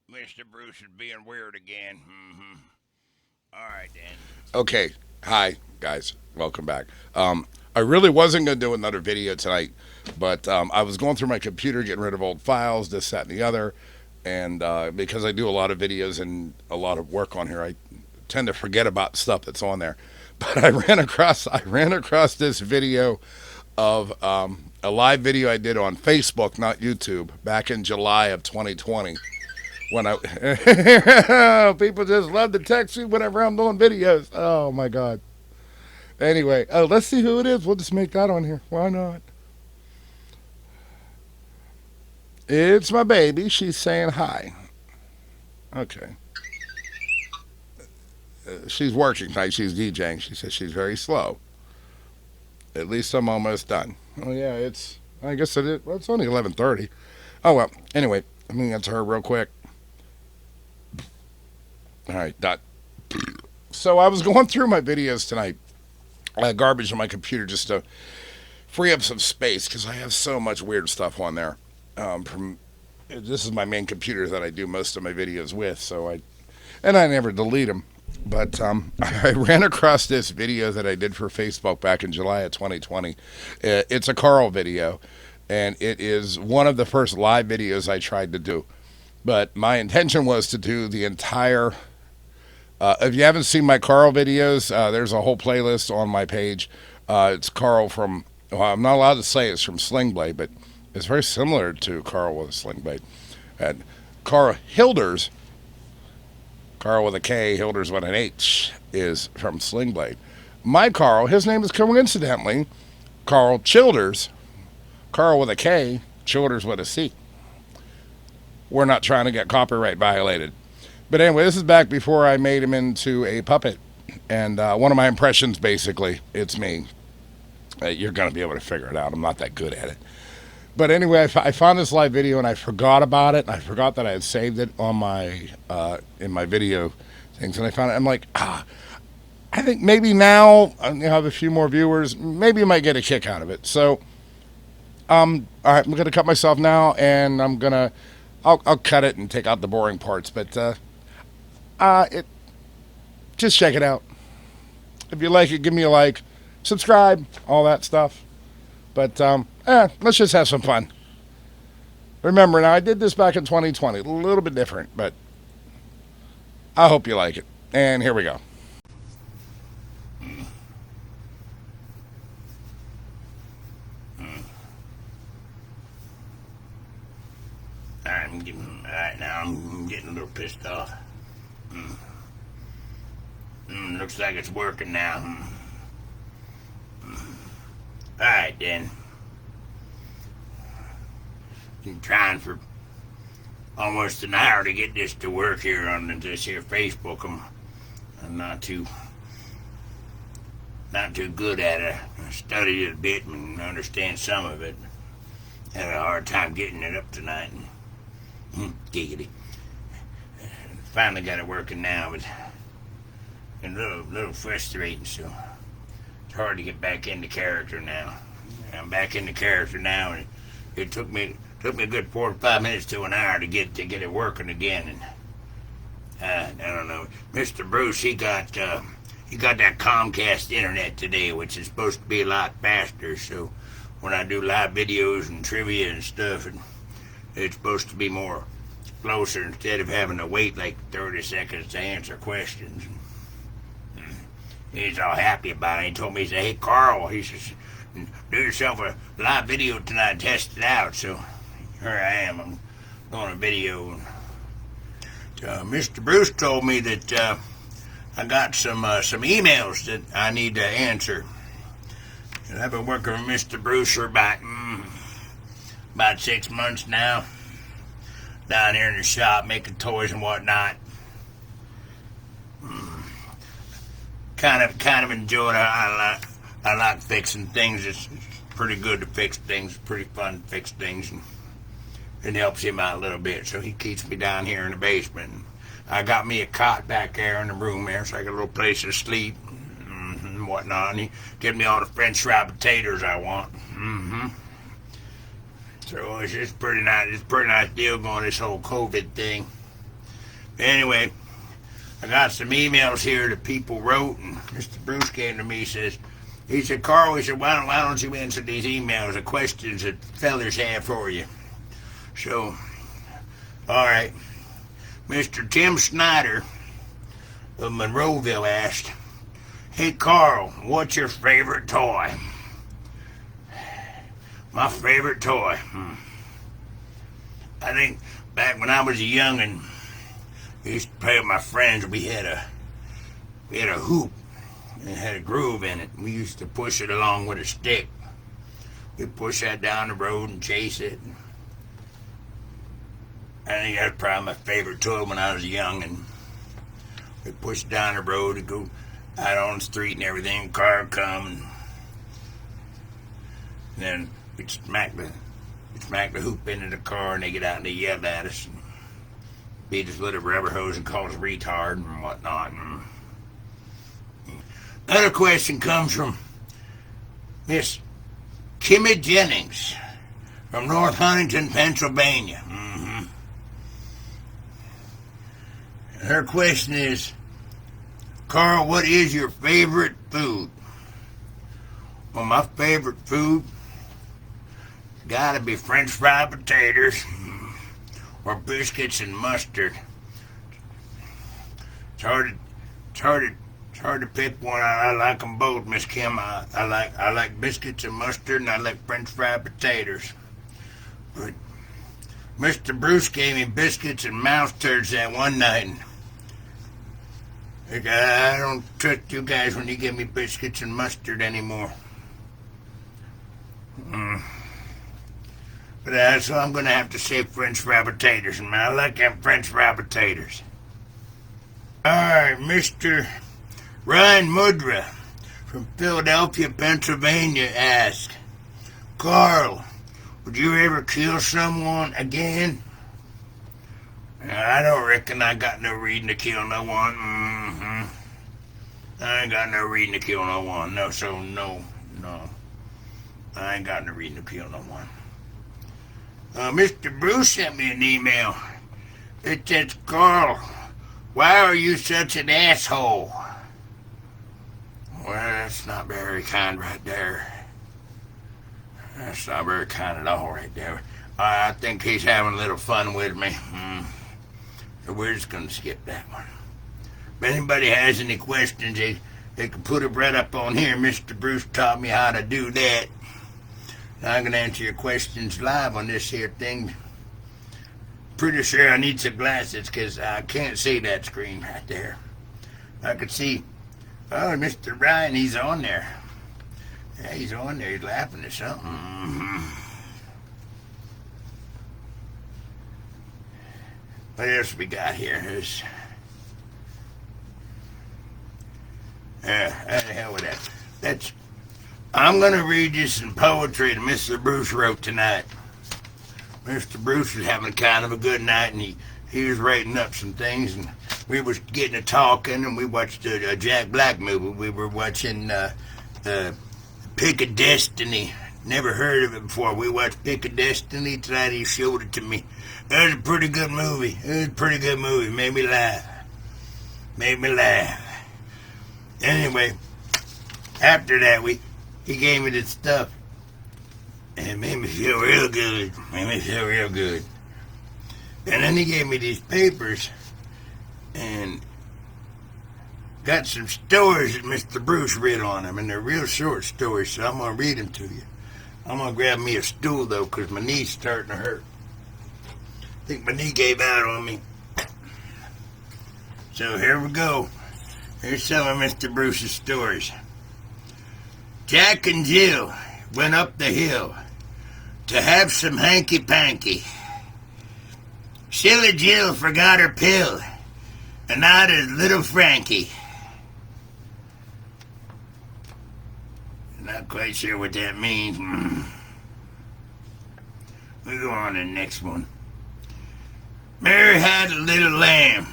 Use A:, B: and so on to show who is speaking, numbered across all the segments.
A: Mr. Bruce is being weird again. All right, then.
B: Okay. Hi, guys. Welcome back. I really wasn't going to do another video tonight, but I was going through my computer, getting rid of old files, this, that, and the other. And because I do a lot of videos and a lot of work on here, I tend to forget about stuff that's on there. But I ran across this video of a live video I did on Facebook, not YouTube, back in July of 2020. When I people just love to text me whenever I'm doing videos. Oh my god. Anyway, let's see who it is. We'll just make that on here. Why not? It's my baby. She's saying hi. Okay. She's working tonight. She's DJing. She says she's very slow. At least I'm almost done. Oh yeah, it's. I guess it is. Well, it's only 11:30. Oh well. Anyway, let me answer her real quick. All right, dot. So I was going through my videos tonight. Garbage on my computer just to free up some space because I have so much weird stuff on there. From this is my main computer that I do most of my videos with, I never delete them. But I ran across this video that I did for Facebook back in July of 2020. It's a Carl video, and it is one of the first live videos I tried to do. But my intention was to do the entire. If you haven't seen my Carl videos, there's a whole playlist on my page. It's Carl from. Well, I'm not allowed to say it's from Sling Blade, but it's very similar to Carl with a Sling Blade. And Carl Hilders, Carl with a K, Hilders with an H, is from Sling Blade. My Carl, his name is coincidentally Carl Childers, Carl with a K, Childers with a C. We're not trying to get copyright violated. But anyway, this is back before I made him into a puppet. And one of my impressions, basically, it's me. You're going to be able to figure it out. I'm not that good at it. But anyway, I found this live video and I forgot about it. I forgot that I had saved it on my in my video things, and I found it. I'm like, I think maybe now I have a few more viewers. Maybe you might get a kick out of it. So, all right, I'm gonna cut myself now, and I'll cut it and take out the boring parts. But it just check it out. If you like it, give me a like, subscribe, all that stuff. But let's just have some fun. Remember, now I did this back in 2020, a little bit different, but I hope you like it. And here we go.
A: Right now I'm getting a little pissed off. Looks like it's working now. All right, then. Been trying for almost an hour to get this to work here on this here Facebook. I'm not too good at it. I studied it a bit and understand some of it. Had a hard time getting it up tonight. Giggity. Finally got it working now, but a little frustrating. So it's hard to get back into character now. I'm back into character now, and it took me a good 45 minutes to an hour to get it working again. And I don't know, Mr. Bruce, he got that Comcast internet today, which is supposed to be a lot faster. So when I do live videos and trivia and stuff, it's supposed to be more closer instead of having to wait like 30 seconds to answer questions. He's all happy about it. He told me, he said, "Hey, Carl," he says, "do yourself a live video tonight and test it out." So here I am. I'm doing a video. Mr. Bruce told me that I got some emails that I need to answer. And I've been working with Mr. Bruce for about 6 months now, down here in the shop making toys and whatnot. Kind of enjoy it. I like fixing things. It's pretty good to fix things. It's pretty fun to fix things, and it helps him out a little bit. So he keeps me down here in the basement. I got me a cot back there in the room there, so I got a little place to sleep and whatnot. And he gives me all the French fried potatoes I want. So it's pretty nice. It's a pretty nice deal going this whole COVID thing. Anyway, I got some emails here that people wrote, and Mr. Bruce came to me. He said, Carl, why don't you answer these emails, the questions that fellers have for you? So, all right. Mr. Tim Snyder of Monroeville asked, hey, Carl, what's your favorite toy? My favorite toy? I think back when I was a young'un, I used to play with my friends. We had a hoop. It had a groove in it. We used to push it along with a stick. We'd push that down the road and chase it. I think that's probably my favorite toy when I was young. And we'd push it down the road and go out on the street and everything. Car would come, and then we'd smack the hoop into the car, and they get out and they yell at us and beat us with a rubber hose and call us retard and whatnot. Another question comes from Miss Kimmy Jennings from North Huntington, Pennsylvania. Her question is, Carl, what is your favorite food? Well, my favorite food gotta be French fried potatoes or biscuits and mustard. It's hard to pick one. I like them both, Miss Kim. I like biscuits and mustard, and I like French fried potatoes. But Mr. Bruce gave me biscuits and mouse turds that one night, and I don't trust you guys when you give me biscuits and mustard anymore. But so I'm gonna have to say French fried potatoes, and I like them French fried potatoes. All right, Mr. Ryan Mudra from Philadelphia, Pennsylvania asked, Carl, would you ever kill someone again? I don't reckon I got no reason to kill no one. I ain't got no reason to kill no one. No. I ain't got no reason to kill no one. Mr. Bruce sent me an email. It says, Carl, why are you such an asshole? Well, that's not very kind right there. That's not very kind at all right there. I think he's having a little fun with me. So we're just going to skip that one. If anybody has any questions, they can put it right up on here. Mr. Bruce taught me how to do that. I'm going to answer your questions live on this here thing. Pretty sure I need some glasses because I can't see that screen right there. I could see, oh, Mr. Ryan, he's on there. Yeah, he's on there. He's laughing at something. What else we got here? How the hell with that? I'm going to read you some poetry that Mr. Bruce wrote tonight. Mr. Bruce was having kind of a good night, and he was writing up some things, and we was getting to talking, and we watched a Jack Black movie. We were watching Pick of Destiny. Never heard of it before. We watched Pick of Destiny tonight. He showed it to me. It was a pretty good movie. Made me laugh. Anyway, after that, he gave me this stuff. And it made me feel real good. And then he gave me these papers and got some stories that Mr. Bruce read on them. And they're real short stories, so I'm going to read them to you. I'm going to grab me a stool, though, because my knee's starting to hurt. I think my knee gave out on me. So here we go. Here's some of Mr. Bruce's stories. Jack and Jill went up the hill to have some hanky-panky. Silly Jill forgot her pill, and not as little Frankie. Not quite sure what that means. We go on to the next one. Mary had a little lamb.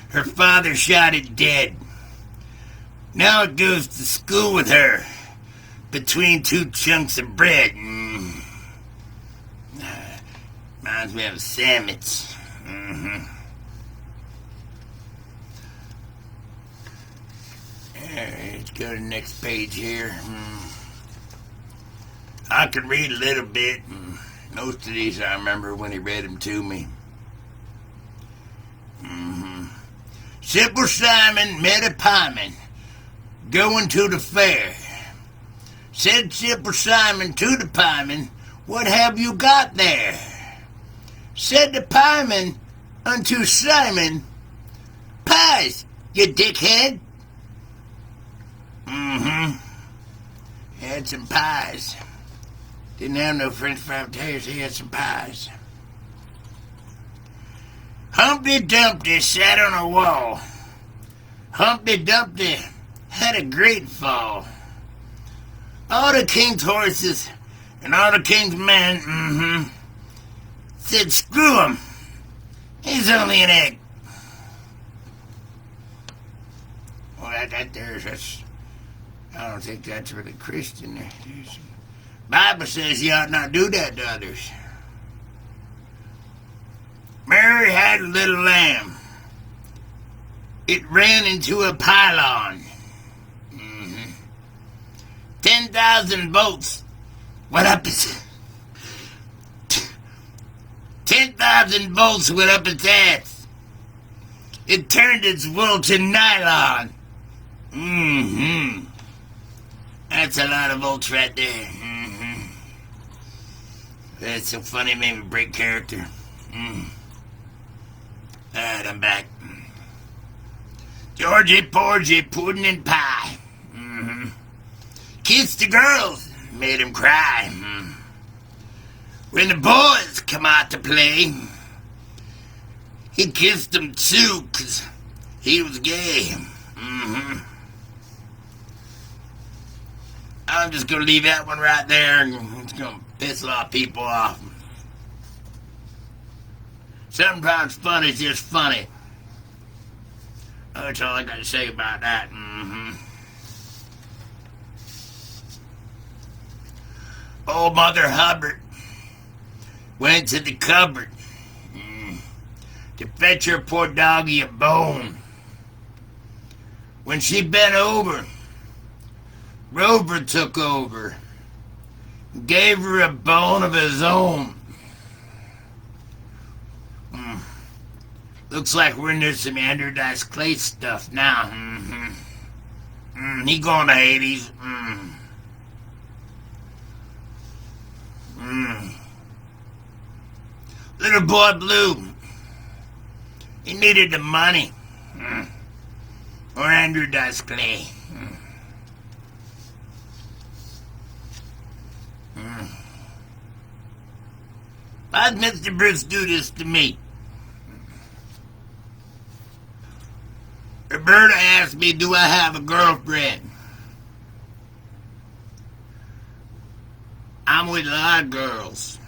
A: Her father shot it dead. Now it goes to school with her between two chunks of bread. Reminds me of a sandwich. Let's go to the next page here. I can read a little bit. Most of these I remember when he read them to me. Simple Simon met a pieman going to the fair. Said Simple Simon to the pieman, "What have you got there?" Said the pieman unto Simon, "Pies, you dickhead." Had some pies. Didn't have no French fry potatoes, he had some pies. Humpty Dumpty sat on a wall. Humpty Dumpty had a great fall. All the king's horses and all the king's men, said, "Screw him. He's only an egg." Well, that's I don't think that's really Christian. Bible says you ought not do that to others. Mary had a little lamb. It ran into a pylon. 10,000 volts went up its 10,000 volts went up its ass. It turned its wool to nylon. That's a lot of volts right there. That's so funny, made me break character. Alright, I'm back. Georgie, porgy, pudding and pie. Kissed the girls, made them cry. When the boys come out to play, he kissed them too, 'cause he was gay. I'm just gonna leave that one right there, and it's gonna piss a lot of people off. Sometimes fun is just funny. That's all I got to say about that. Old Mother Hubbard went to the cupboard to fetch her poor doggy a bone. When she bent over, Rover took over and gave her a bone of his own. Looks like we're into some Andrew Dice Clay stuff now. He going to Hades. Little boy Blue, he needed the money. Or Andrew Dice Clay. Why'd Mr. Bruce do this to me? Roberta asked me, do I have a girlfriend? I'm with a lot of girls.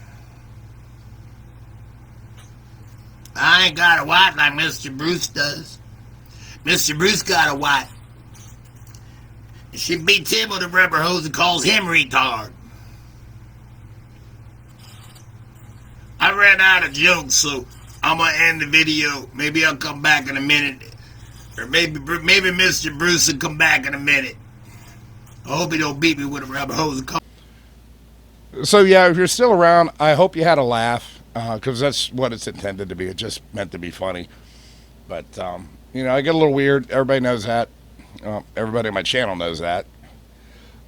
A: I ain't got a wife like Mr. Bruce does. Mr. Bruce got a wife. She beats him with a rubber hose and calls him retard. I ran out of jokes, so I'm gonna end the video. Maybe I'll come back in a minute. Or maybe Mr. Bruce will come back in a minute. I hope he don't beat me with a rubber hose.
B: So yeah, if you're still around, I hope you had a laugh, because that's what it's intended to be. It just meant to be funny. But you know, I get a little weird. Everybody knows that. Everybody on my channel knows that.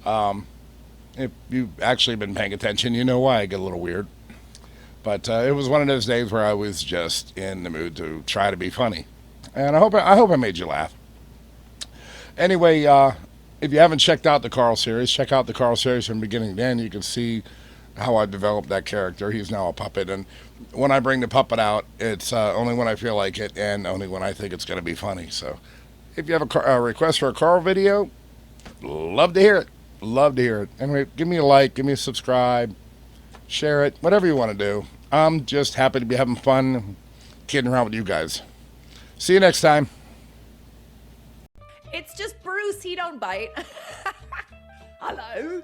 B: If you've actually been paying attention, you know why I get a little weird. But it was one of those days where I was just in the mood to try to be funny. And I hope I made you laugh. Anyway, if you haven't checked out the Carl series, check out the Carl series from beginning to end. You can see how I developed that character. He's now a puppet, and when I bring the puppet out, it's only when I feel like it and only when I think it's going to be funny. So if you have a request for a Carl video, love to hear it. Love to hear it. Anyway, give me a like, give me a subscribe, share it, whatever you want to do. I'm just happy to be having fun kidding around with you guys. See you next time.
C: It's just Bruce, he don't bite. Hello.